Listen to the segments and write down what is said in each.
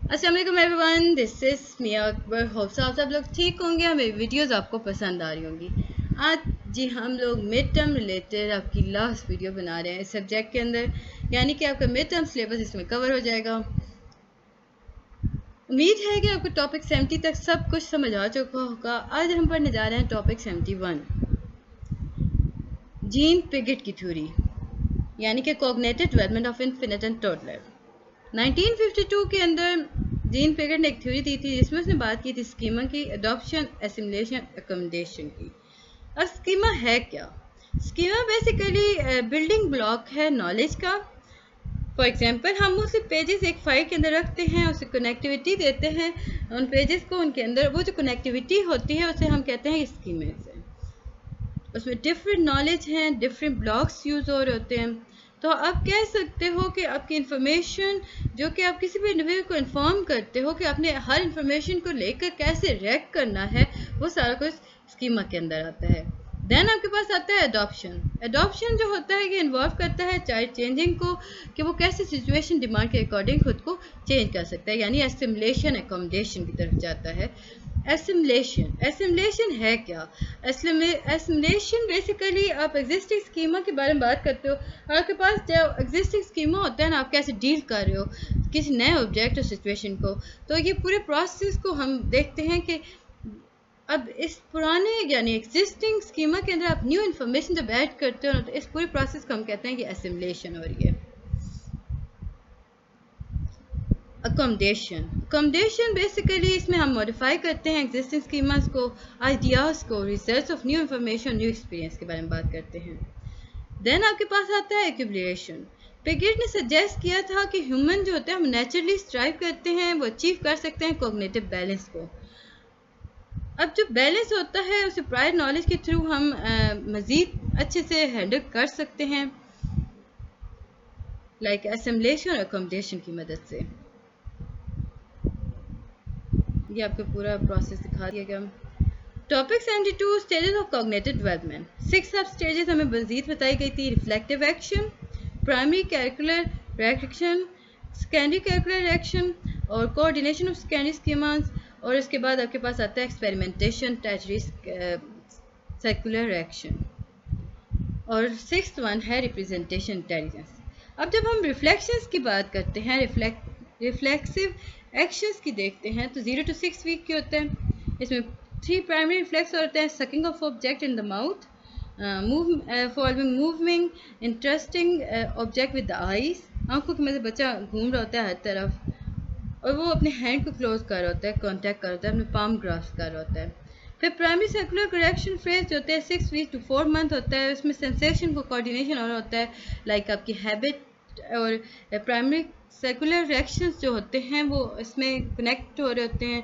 अस्सलाम वालेकुम everyone, this is Miya Akbar. Hope आप सब लोग ठीक होंगे, मेरी वीडियोस आपको पसंद आ रही होंगी। आज जी हम लोग मिड टर्म रिलेटेड आपकी लास्ट वीडियो बना रहे हैं इस सब्जेक्ट के अंदर, यानी कि आपका मिड टर्म सिलेबस इसमें कवर हो जाएगा। उम्मीद है कि आपको टॉपिक 70 तक सब कुछ समझ आ चुका होगा। आज हम पढ़ने जा रहे हैं टॉपिक 71, जीन पिगेट की थ्योरी, यानी कि cognitive development of infinite and toddler. 1952 के अंदर जीन पिगेट ने एक थ्योरी दी थी जिसमें उसने बात की थी स्कीमा की, अडॉप्शन, एसिमुलेशन, अकोमोडेशन की। अब स्कीमा है क्या? स्कीमा बेसिकली बिल्डिंग ब्लॉक है नॉलेज का। फॉर एग्जांपल हम उसे पेजेस एक फाइल के अंदर रखते हैं, उसे कनेक्टिविटी देते हैं, उन पेजेस को, उनके अंदर वो जो कनेक्टिविटी होती है उसे हम कहते हैं स्कीमेस है। उसमें डिफरेंट नॉलेज हैं, डिफरेंट ब्लॉक्स यूज़ हो रहे होते हैं। तो आप कह सकते हो कि आपकी इन्फॉर्मेशन जो कि आप किसी भी इंडिविजुअल को इन्फॉर्म करते हो कि आपने हर इन्फॉर्मेशन को लेकर कैसे रिएक्ट करना है, वो सारा कुछ स्कीमा के अंदर आता है। देन आपके पास आता है अडॉप्शन। अडॉप्शन जो होता है कि इन्वॉल्व करता है चाइल्ड चेंजिंग को, कि वो कैसे सिचुएशन डिमांड के अकॉर्डिंग खुद को चेंज कर सकता है, यानी एसिमुलेशन एकोमोडेशन की तरफ जाता है। एसिमुलेशन है क्या? एसिमुलेशन बेसिकली आप एग्जिस्टिंग स्कीमा के बारे में बात करते हो, और आपके पास जब एग्जिस्टिंग स्कीमा होता है ना, आप कैसे डील कर रहे हो किसी नए ऑब्जेक्ट और सिचुएशन को। तो ये पूरे प्रोसेस को हम देखते हैं कि अब इस पुराने यानी एग्जिस्टिंग स्कीमा के अंदर आप न्यू इन्फॉर्मेशन जब ऐड करते हो तो इस पूरे प्रोसेस को हम कहते हैं कि एसिमुलेशन हो रही है। अकोमोडेशन बेसिकली इसमें हम मॉडिफाई करते हैं एग्जिस्टिंग स्कीमास को, आइडियाज़ को, results of new information, new experience के बारे में बात करते हैं। देन आपके पास आता है एक्यूमुलेशन। पिगेट ने सजेस्ट किया था कि ह्यूमन जो होते हैं हम नेचुरली स्ट्राइव करते हैं, वो अचीव कर सकते हैं कॉग्निटिव बैलेंस को। अब जो बैलेंस होता है उसे प्रायर नॉलेज के थ्रू हम मज़ीद अच्छे से हैंडल कर सकते हैं, लाइक एसिमुलेशन और अकोमोडेशन की मदद से। ये आपको पूरा प्रोसेस दिखा दिया गया। Topic 72, stages of cognitive development. 6 सब स्टेजेस हमें मज़ीद बताई गई थी। Reflective action, primary circular reaction, secondary circular reaction और कोऑर्डिनेशन ऑफ सेकेंडरी स्कीमास, और इसके बाद आपके पास आता है एक्सपेरिमेंटेशन, टर्शरी सर्कुलर रिएक्शन, और 6th वन है रिप्रेजेंटेशन इंटेलिजेंस। अब जब हम रिफ्लेक्शंस की बात करते हैं, रिफ्लेक्सिव एक्शंस की देखते हैं, तो 0 to 6 वीक के होते हैं। इसमें 3 प्राइमरी रिफ्लेक्स होते हैं: sucking of object in the mouth, following moving interesting object with the eyes, आंखों की मदद बच्चा घूम रहा होता है हर तरफ, और वो अपने हैंड को क्लोज कर रहा होता है, कॉन्टैक्ट कर रहा होता है, अपने पाम ग्रास्प कर रहा होता है। फिर प्राइमरी सर्कुलर करेक्शन फेज जो होता है 6 वीक to 4 मंथ होता है। उसमें सेंसेशन को कोऑर्डिनेशन हो रहा होता है, लाइक आपकी हैबिट, और प्राइमरी सर्कुलर रिएक्शंस जो होते हैं वो इसमें कनेक्ट हो रहे होते हैं,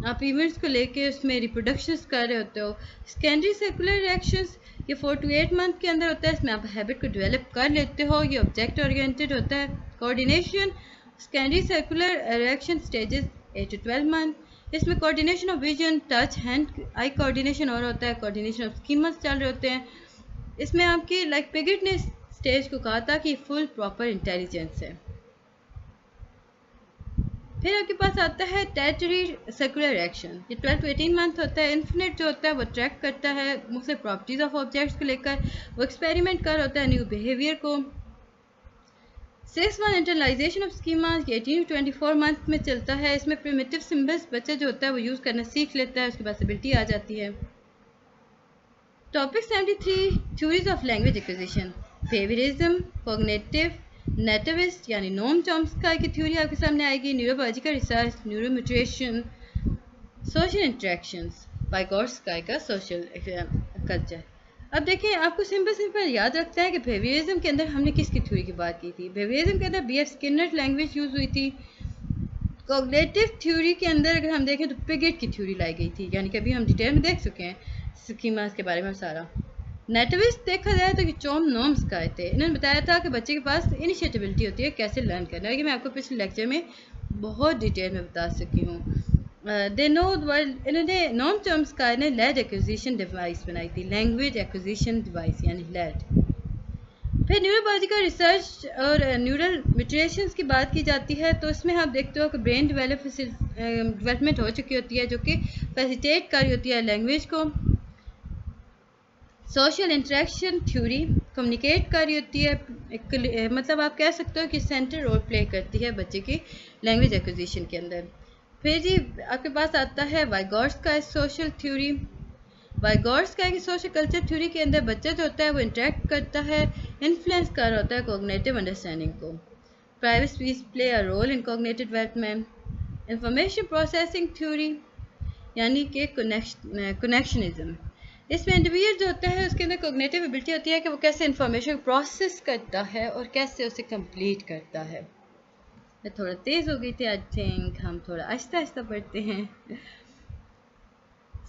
आप इवेंट्स को लेके उसमें रिप्रोडक्शंस कर रहे होते हो। सेकेंडरी सर्कुलर रिएक्शंस ये 4 to 8 मंथ के अंदर होता है, इसमें आप हैबिट को डेवलप कर लेते हो, ये ऑब्जेक्ट ओरिएंटेड होता है। Coordination secondary circular reaction stages 8 to 12 month, इसमें coordination of vision, touch, hand eye coordination और होता है, कोऑर्डिनेशन ऑफ स्कीमास चल रहे होते हैं। इसमें आपकी लाइक पिगेट ने स्टेज को कहा था कि फुल प्रॉपर इंटेलिजेंस है। फिर आपके पास आता है टेरिटरी सर्कुलर रिएक्शन, ये 12 to 18 मंथ होता है। इन्फिनिट जो होता है वो ट्रैक करता है मुख्तलिफ प्रॉपर्टीज़ ऑफ ऑब्जेक्ट्स को लेकर, वो एक्सपेरिमेंट कर होता है न्यू बिहेवियर को। 6 one internalisation of schema 18 to 24 month में चलता है। इसमें प्रिमिटिव सिम्बल्स बच्चा जो होता है वो यूज़ करना सीख लेता है, उसके बाद एबिलिटी आ जाती है। Topic 73, theories of language acquisition. बेhaviorism, कॉग्निटिव, नेटिविस्ट यानी नोम चॉम्स्की की थ्योरी आपके सामने आएगी। न्यूरोलॉजिकल रिसर्च, न्यूरोम्यूटेशन, सोशल इंटरेक्शंस, वाइगोट्स्की का सोशल कल्चर। अब देखिए, आपको सिंपल याद रखता है कि बिहेवियरिज्म के अंदर हमने किसकी थ्योरी की बात की थी। बिहेवियरिज्म के अंदर B.F. स्किनर लैंग्वेज यूज़ हुई थी। कॉग्निटिव थ्योरी के अंदर अगर हम देखें तो पिगेट की थ्योरी लाई गई थी, यानी कि अभी हम डिटेल में देख चुके हैं स्कीमास के बारे में सारा। नेटिविस्ट देखा जाए तो चॉम नॉम्स का थे, इन्होंने बताया था कि बच्चे के पास इनिशिएटिबिलिटी होती है कैसे लर्न करना है। ये मैं आपको पिछले लेक्चर में बहुत डिटेल में बता सकी हूँ। दे नो वर्ल्ड, इन्होंने नॉम चॉम्स्की ने लैड एक्विजिशन डिवाइस बनाई थी, लैंग्वेज एक्विजिशन डिवाइस यानी लैड। फिर न्यूरोलॉजिकल रिसर्च और न्यूरल म्यूटेशंस की बात की जाती है, तो इसमें आप देखते हो कि ब्रेन डेवलपमेंट हो चुकी होती है जो कि फैसिलिटेट कर रही होती है लैंग्वेज को। सोशल इंटरेक्शन थ्योरी कम्युनिकेट कर रही होती है, मतलब आप कह सकते हो कि सेंटर रोल प्ले करती है बच्चे की लैंग्वेज एक्विजिशन के अंदर। फिर जी आपके पास आता है वाइगॉट्स्का सोशल थ्योरी। वाइगॉट्स्का की सोशल कल्चर थ्योरी के अंदर बच्चा जो होता है वो इंटरेक्ट करता है, इन्फ्लुएंस कर रहा होता है कोग्निटिव अंडरस्टैंडिंग को। Private speech play a role in cognitive development. Information processing theory यानी कि कनेक्शनिज्म, इसमें इंडिविजुअल जो होता है उसके अंदर कोग्निटिव एबिलिटी होती है कि वो कैसे इंफॉर्मेशन प्रोसेस करता है और कैसे उसे कंप्लीट करता है। मैं थोड़ा तेज़ हो गई थी, आई थिंक हम थोड़ा आहिस्ता आहिस्ता पढ़ते हैं।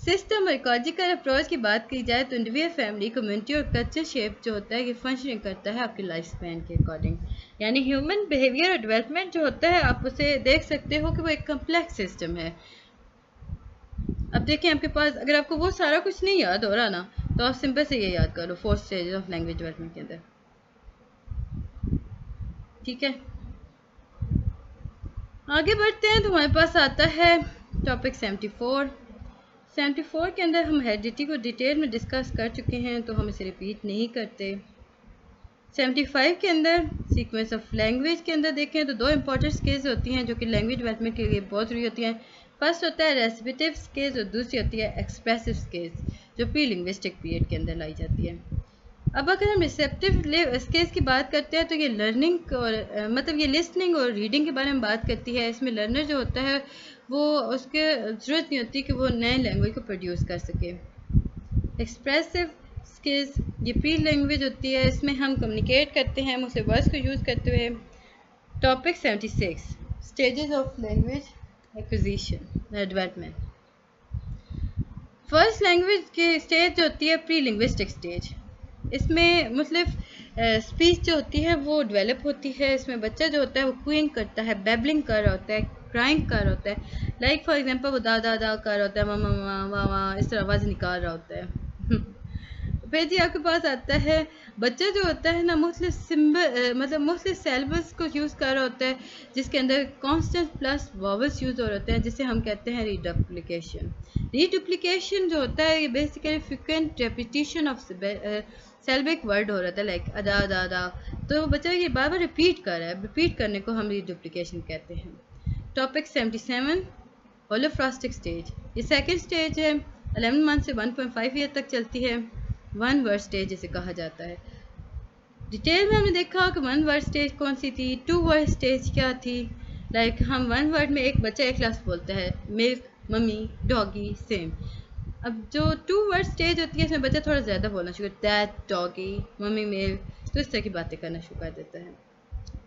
सिस्टम और इकोलॉजिकल अप्रोच की बात की जाए तो इंडिविजुअल, फैमिली, कम्युनिटी और कल्चर शेप जो होता है ये फंक्शनिंग करता है आपके लाइफ स्पैन के अकॉर्डिंग। यानी ह्यूमन बिहेवियर और डेवलपमेंट जो होता है आप उसे देख सकते हो कि वो एक कम्प्लेक्स सिस्टम है। अब देखें आपके पास, अगर आपको वो सारा कुछ नहीं याद हो रहा ना, तो आप सिंपल से ये याद करो 4 स्टेजेस ऑफ लैंग्वेज डेवलपमेंट के अंदर, ठीक है। आगे बढ़ते हैं तो हमारे पास आता है टॉपिक 74। 74 के अंदर हम हेरिडिटी को डिटेल में डिस्कस कर चुके हैं तो हम इसे रिपीट नहीं करते। 75 के अंदर सीक्वेंस ऑफ लैंग्वेज के अंदर देखें तो दो इंपॉर्टेंट स्किल्स होती हैं जो कि लैंग्वेज डेवलपमेंट के लिए बहुत जरूरी होती हैं। फर्स्ट होता है रेसिपिटिव स्किल्स और दूसरी होती है एक्सप्रेसिव स्किल्स जो प्री लिंग्विस्टिक पीरियड के अंदर लाई जाती है। अब अगर हम रिसेप्टिव स्किल्स की बात करते हैं तो ये लर्निंग और मतलब ये लिसनिंग और रीडिंग के बारे में बात करती है। इसमें लर्नर जो होता है वो उसके ज़रूरत नहीं होती कि वो नए लैंग्वेज को प्रोड्यूस कर सके। एक्सप्रेसिव स्किल्स ये प्री लैंग्वेज होती है, इसमें हम कम्युनिकेट करते हैं मुझसे वर्ड्स को यूज़ करते हुए। Topic 76 stages of language acquisition development. First language की स्टेज जो होती है प्री लिंग्विस्टिक स्टेज, इसमें मतलब स्पीच जो होती है वो डेवलप होती है। इसमें बच्चा जो होता है वो क्यूइंग करता है, बैबलिंग कर रहा होता है, क्राइंग कर रहा होता है। लाइक फॉर एग्जांपल वो दा दा दा कर रहा होता है, मामा मामा मामा इस तरह आवाज़ निकाल रहा होता है। फिर जी आपके पास आता है बच्चा जो होता है ना मुख्तलिफ सिंबल मतलब मुख्तलिफ सेलेबल्स को यूज़ कर रहा होता है जिसके अंदर कॉन्स्टेंट प्लस वॉवल्स यूज़ हो रहे होते हैं जिसे हम कहते हैं रीडुप्लिकेशन। रीडुप्लिकेशन जो होता है ये basically frequent repetition of syllabic word हो रहा था, लाइक अदा अदा अदा, तो बच्चा ये बार बार रिपीट कर रहा है, रिपीट करने को हम रीडुप्लिकेशन कहते हैं। टॉपिक 77 होलोफ्रास्टिक स्टेज, ये सेकेंड स्टेज है, 11 मंथ से 1.5 ईयर तक चलती है। वन वर्ड स्टेज जिसे कहा जाता है। डिटेल में हमने देखा कि वन वर्ड स्टेज कौन सी थी, टू वर्ड स्टेज क्या थी। लाइक हम वन वर्ड में एक बच्चा एक लफ्ज़ बोलता है, मिल्क, मम्मी, डॉगी, सेम। अब जो टू वर्ड स्टेज होती है इसमें बच्चा थोड़ा ज़्यादा बोलना शुरू करता है, दैट, डॉगी, मम्मी, मिल्क, तो इस तरह की बातें करना शुरू कर देता है।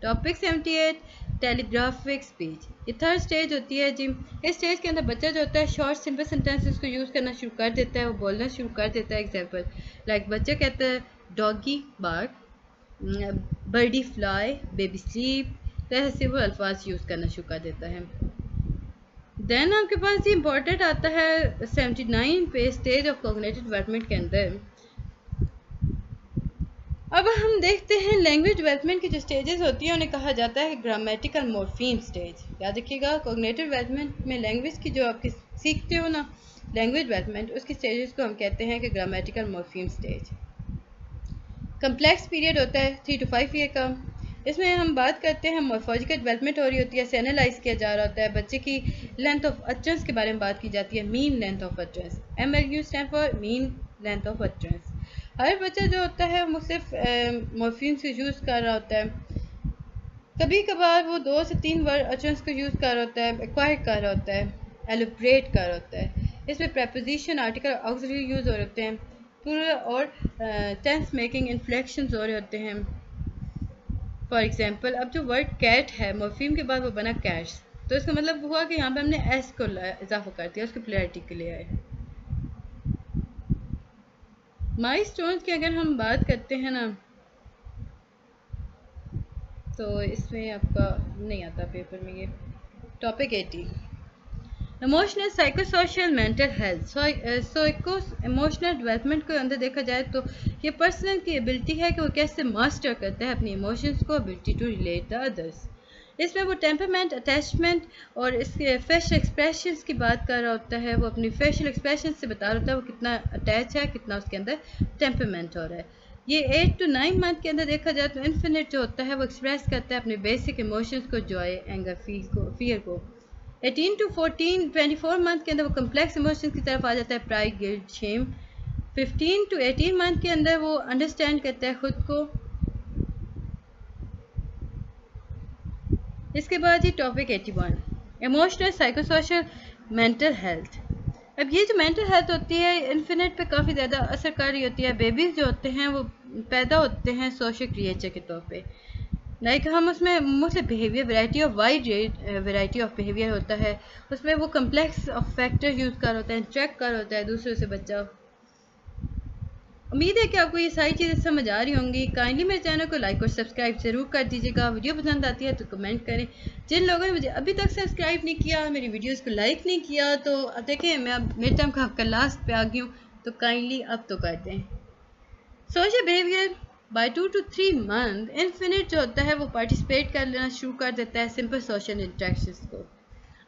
टॉपिक 78 टेलीग्राफिक स्पीच, ये थर्ड स्टेज होती है जी। इस स्टेज के अंदर बच्चा जो होता है शॉर्ट सिंपल सेंटेंसेस को यूज़ करना शुरू कर देता है, वो बोलना शुरू कर देता है। एग्जांपल लाइक बच्चा कहता है doggy bark, birdie fly, baby sleep, तो ऐसे वो अल्फाज यूज़ करना शुरू कर देता है। देन आपके पास ये इंपॉर्टेंट आता है 79 पे स्टेज ऑफ कॉग्निटिव डेवलपमेंट के अंदर। अब हम देखते हैं लैंग्वेज डेवलपमेंट की जो स्टेजेस होती हैं उन्हें कहा जाता है ग्रामेटिकल मॉर्फीम स्टेज। याद रखिएगा कॉग्निटिव डेवलपमेंट में लैंग्वेज की जो आप सीखते हो ना लैंग्वेज डेवलपमेंट, उसकी स्टेजेस को हम कहते हैं कि grammatical morpheme stage. Complex period होता है 3 to 5 ईयर का। इसमें हम बात करते हैं मॉर्फोलॉजिकल डेवलपमेंट हो रही होती है, एनालाइज किया जा रहा होता है, बच्चे की लेंथ ऑफ अटरेंस के बारे में बात की जाती है, mean length of utterance. MLU stand for mean length of utterance. हर बच्चा जो होता है वो सिर्फ मॉर्फीम्स यूज़ कर रहा होता है, कभी कभार वो 2 से 3 वर्ड अटरेंस को यूज़ कर रहा होता है, एक्वायर कर रहा होता है, एलिब्रेट कर रहा होता है। इसमें प्रेपोजिशन, आर्टिकल, ऑक्सिलरी यूज़ हो रहे होते हैं, प्लूरल और टेंस मेकिंग इन्फ्लेक्शंस हो रहे होते हैं। फॉर एग्जांपल अब जो वर्ड कैट है मॉर्फीम के बाद वो बना कैट्स, तो इसका मतलब हुआ कि यहाँ पे हमने एस को इजाफा कर दिया, उसकी प्लेरिटी के लिए आए। माइलस्टोन्स की अगर हम बात करते हैं ना तो इसमें आपका नहीं आता पेपर में ये। Topic 80 emotional psychosocial mental health psycho emotional development को अंदर देखा जाए तो ये पर्सन की एबिलिटी है कि वो कैसे मास्टर करता है अपनी इमोशंस को, ability to relate the others. इसमें वो टेम्परमेंट, अटैचमेंट और इसके फेशियल एक्सप्रेशंस की बात कर रहा होता है। वो अपनी फेशियल एक्सप्रेशन से बता रहा होता है वो कितना अटैच है, कितना उसके अंदर टेम्परमेंट हो रहा है। ये 8 to 9 मंथ के अंदर देखा जाए तो इन्फिनिट जो होता है वो एक्सप्रेस करता है अपने बेसिक इमोशंस को, जॉय, एंगर, फियर को। 18 to 14 24 मंथ के अंदर वो कम्प्लेक्स इमोशंस की तरफ आ जाता है, pride, guilt, shame. 15 to 18 month के अंदर वो अंडरस्टैंड करता है खुद को। इसके बाद ही topic 81 emotional psychosocial mental health. अब ये जो मेंटल हेल्थ होती है इन्फिनिट पे काफ़ी ज़्यादा असर कर रही होती है। बेबीज़ जो होते हैं वो पैदा होते हैं सोशल क्रिएचर के तौर पे। लाइक हम उसमें मुख्तलिफ behaviour, variety of wide variety of behaviour होता है। उसमें वो कम्प्लेक्स ऑफ फैक्टर यूज़ कर होता है, इंटरेक्ट कर होता है दूसरों से बच्चा। उम्मीद है कि आपको ये सारी चीज़ें समझ आ रही होंगी। काइंडली मेरे चैनल को लाइक और सब्सक्राइब ज़रूर कर दीजिएगा। वीडियो पसंद आती है तो कमेंट करें। जिन लोगों ने मुझे अभी तक सब्सक्राइब नहीं किया, मेरी वीडियोस को लाइक नहीं किया, तो अब देखें मैं अब मिड टर्म का लास्ट पे आ गई हूँ, तो काइंडली अब तो कर दें। Social behaviour by 2 to 3 month infinite जो होता है वो पार्टिसिपेट कर लेना शुरू कर देता है सिंपल सोशल इंटरेक्शंस को।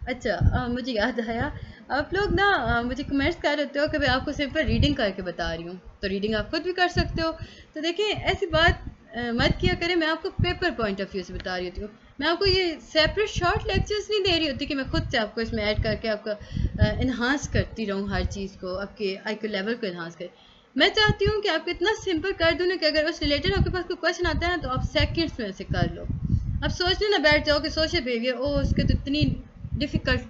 अच्छा, मुझे याद आया, आप लोग ना मुझे कमेंट्स कर रहे हो कि मैं आपको सिंपल रीडिंग करके बता रही हूँ, तो रीडिंग आप खुद भी कर सकते हो। तो देखिए ऐसी बात मत किया करें, मैं आपको पेपर पॉइंट ऑफ व्यू से बता रही होती हूँ। मैं आपको ये सेपरेट शॉर्ट लेक्चर्स नहीं दे रही होती कि मैं खुद से आपको इसमें ऐड करके आपका इन्हांस करती रहूँ हर चीज़ को, आपके IQ लेवल को इन्हांस करें। मैं चाहती हूँ कि आपको इतना सिंपल कर दूँ ना कि अगर उस रिलेटेड आपके पास कोई क्वेश्चन आता है ना तो आप सेकेंड्स में से कर लो। अब सोचने ना बैठ जाओ कि सोशल बिहेवियर उसके तो इतनी डिफ़िकल्ट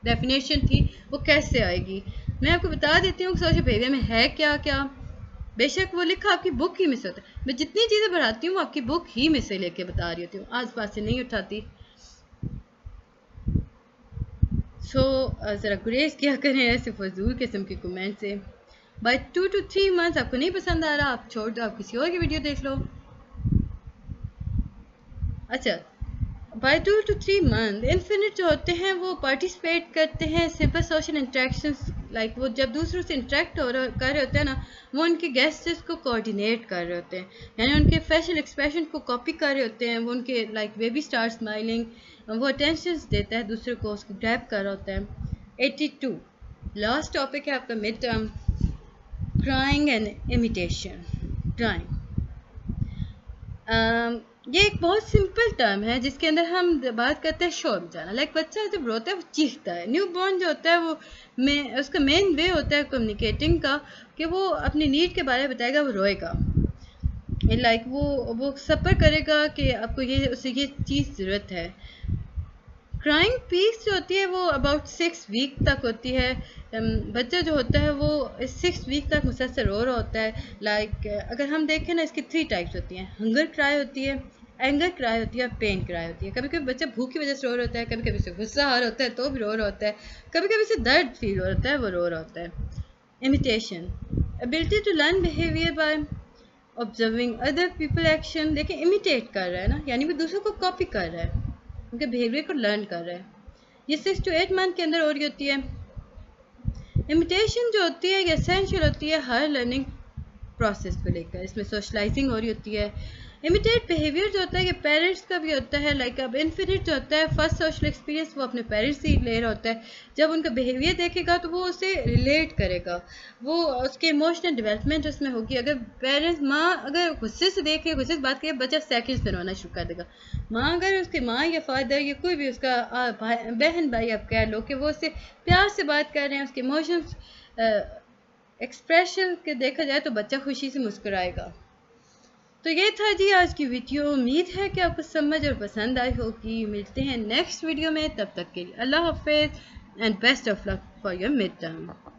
डेफिनेशन थी, वो कैसे आएगी। मैं आपको बता देती हूँ कि सोशल बिहेवियर में है क्या क्या। बेशक वो लिखा आपकी बुक ही में से होता है, मैं जितनी चीज़ें बढ़ाती हूँ आपकी बुक ही में से लेके बता रही होती हूँ, आस पास से नहीं उठाती। ज़रा गुरेज क्या करें ऐसे फजूल किस्म के कमेंट से। बाय 2 to 3 मंथ्स आपको नहीं पसंद आ रहा, आप छोड़ दो, आप किसी और की वीडियो देख लो। अच्छा, बाय 2 to 3 मंथ इन्फिनिट जो होते हैं वो पार्टिसिपेट करते हैं सिंपल सोशल इंटरेक्शंस। लाइक वो जब दूसरों से इंटरेक्ट कर रहे होते हैं ना, वो उनके गेस्टर्स को कोऑर्डिनेट कर रहे होते हैं, यानी उनके फेशियल एक्सप्रेशन को कॉपी कर रहे होते हैं। वो उनके लाइक बेबी स्टार स्माइलिंग, वो अटेंशन देता है दूसरे को, उसको ग्रैब कर रहा होता है। 82 लास्ट टॉपिक है आपका mid term, crying and imitation. Crying ये एक बहुत सिंपल टर्म है जिसके अंदर हम बात करते हैं शोर मचाना। लाइक बच्चा जब रोता है वो चीखता है। न्यू बॉर्न जो होता है वो उसका मेन वे होता है कम्युनिकेटिंग का कि वो अपनी नीड के बारे में बताएगा, वो रोएगा। लाइक वो सफ़र करेगा कि आपको ये उससे ये चीज़ ज़रूरत है। क्राइंग पीक जो होती है वो अबाउट 6 वीक तक होती है। बच्चा जो होता है वो 6 वीक तक मुसलसल रो रहा होता है। लाइक अगर हम देखें ना, इसकी 3 टाइप्स होती हैं। हंगर क्राई होती है, एंगर क्राई होती है और पेन क्राई होती है। कभी कभी बच्चा भूख की वजह से रो रहा होता है, कभी कभी से गुस्सा आ रहा होता है तो भी रो रहा होता है, कभी कभी से दर्द फील हो रहा है वो रो रहा होता है। Imitation ability to learn behaviour by observing other people action. देखिए इमिटेट कर रहा है ना, यानी वो दूसरों को कॉपी कर रहा है, उनके बिहेवियर को लर्न कर रहा है। ये 6 to 8 मंथ के अंदर हो रही होती है। इमिटेशन जो होती है ये एसेंशियल होती है हर लर्निंग प्रोसेस को लेकर। इसमें सोशलाइजिंग हो रही होती है। इमिटेट बिहेवियर जो होता है ये पेरेंट्स का भी होता है। लाइक अब इन्फिनिट जो होता है फर्स्ट सोशल एक्सपीरियंस वो अपने पेरेंट्स से ले रहा होता है। जब उनका बिहेवियर देखेगा तो वो उसे रिलेट करेगा, वो उसके इमोशनल डेवलपमेंट उसमें होगी। अगर पेरेंट्स, माँ अगर गुस्से से देखे, गुस्से से बात करे, बच्चा सेकंड्स में रोना शुरू कर देगा। माँ अगर उसके माँ या फादर या कोई भी उसका बहन भाई आप कह लो कि वो उससे प्यार से बात कर रहे हैं, उसके इमोशंस एक्सप्रेशन के देखा जाए तो बच्चा खुशी से मुस्कुराएगा। तो ये था जी आज की वीडियो। उम्मीद है कि आपको समझ और पसंद आई होगी। मिलते हैं नेक्स्ट वीडियो में, तब तक के लिए अल्लाह हाफिज़ and best of luck for your mid term.